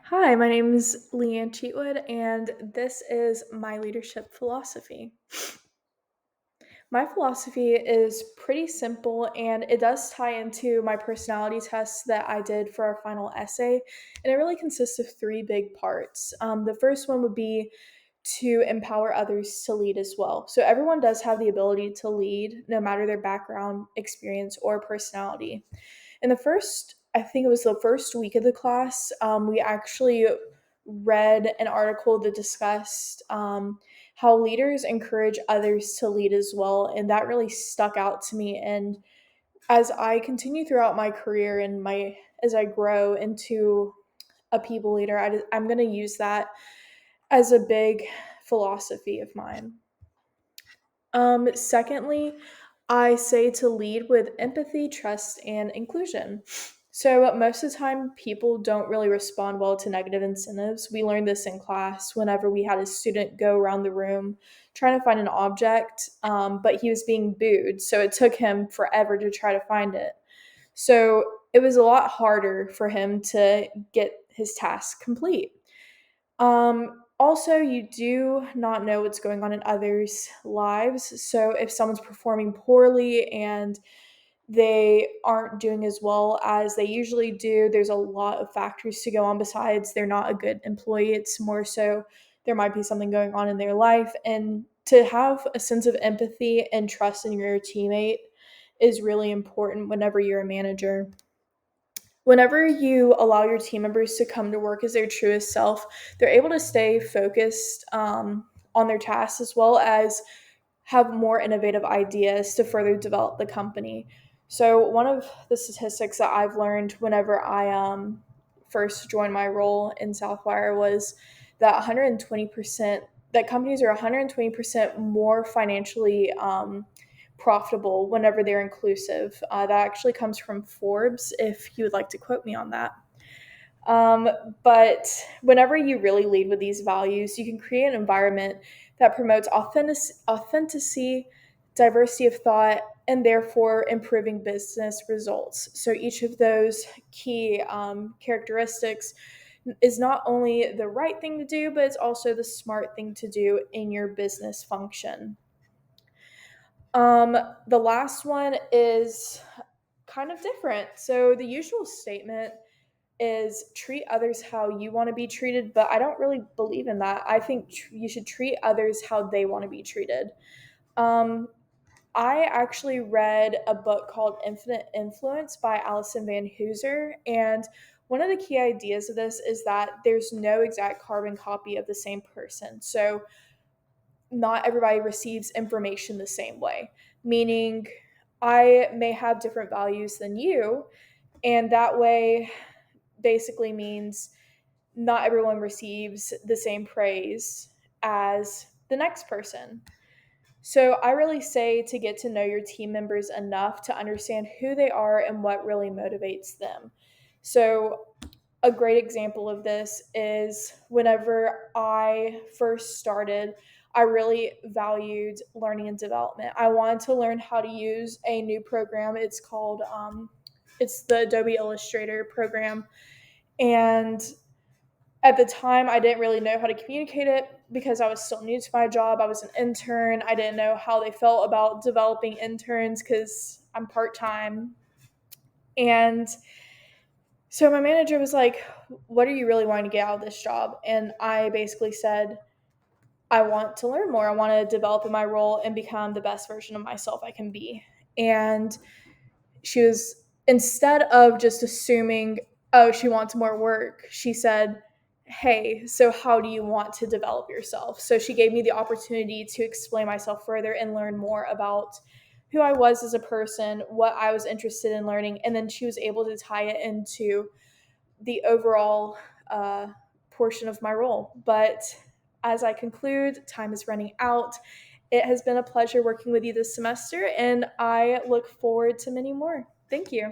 Hi, my name is Leighann Cheatwood, and this is my leadership philosophy. My philosophy is pretty simple, and it does tie into my personality test that I did for our final essay. And it really consists of three big parts. The first one would be to empower others to lead as well. So, everyone does have the ability to lead, no matter their background, experience, or personality. In the first, I think it was the first week of the class, we actually read an article that discussed how leaders encourage others to lead as well. And that really stuck out to me. And as I continue throughout my career and as I grow into a people leader, I'm going to use that as a big philosophy of mine. Secondly, I say to lead with empathy, trust, and inclusion. So, most of the time, people don't really respond well to negative incentives. We learned this in class whenever we had a student go around the room trying to find an object, but he was being booed. So, it took him forever to try to find it. So, it was a lot harder for him to get his task complete. Also, you do not know what's going on in others' lives. So if someone's performing poorly and they aren't doing as well as they usually do, there's a lot of factors to go on besides they're not a good employee. It's more so there might be something going on in their life. And to have a sense of empathy and trust in your teammate is really important whenever you're a manager. Whenever you allow your team members to come to work as their truest self, they're able to stay focused on their tasks as well as have more innovative ideas to further develop the company. So, one of the statistics that I've learned whenever I first joined my role in Southwire was that 120% that companies are 120% more financially profitable whenever they're inclusive. That actually comes from Forbes, if you would like to quote me on that. Um, but whenever you really lead with these values, you can create an environment that promotes authenticity, diversity of thought, and therefore improving business results. So each of those key characteristics is not only the right thing to do, but it's also the smart thing to do in your business function. Um, the last one is kind of different. So the usual statement is treat others how you want to be treated, but I don't really believe in that. I think you should treat others how they want to be treated. Um, I actually read a book called Infinite Influence by Alison Van Hooser, and one of the key ideas of this is that there's no exact carbon copy of the same person. So not everybody receives information the same way, meaning I may have different values than you, and that way basically means not everyone receives the same praise as the next person. So I really say to get to know your team members enough to understand who they are and what really motivates them. So a great example of this is whenever I first started, I really valued learning and development. I wanted to learn how to use a new program. It's the Adobe Illustrator program, and at the time I didn't really know how to communicate it because I was still new to my job. I was an intern. I didn't know how they felt about developing interns because I'm part-time. And so my manager was like, what are you really wanting to get out of this job? And I basically said, I want to learn more. I want to develop in my role and become the best version of myself I can be. And she was, instead of just assuming, oh, she wants more work, she said, hey, so how do you want to develop yourself? So she gave me the opportunity to explain myself further and learn more about who I was as a person, what I was interested in learning, and then she was able to tie it into the overall portion of my role. But as I conclude, time is running out. It has been a pleasure working with you this semester, and I look forward to many more. Thank you.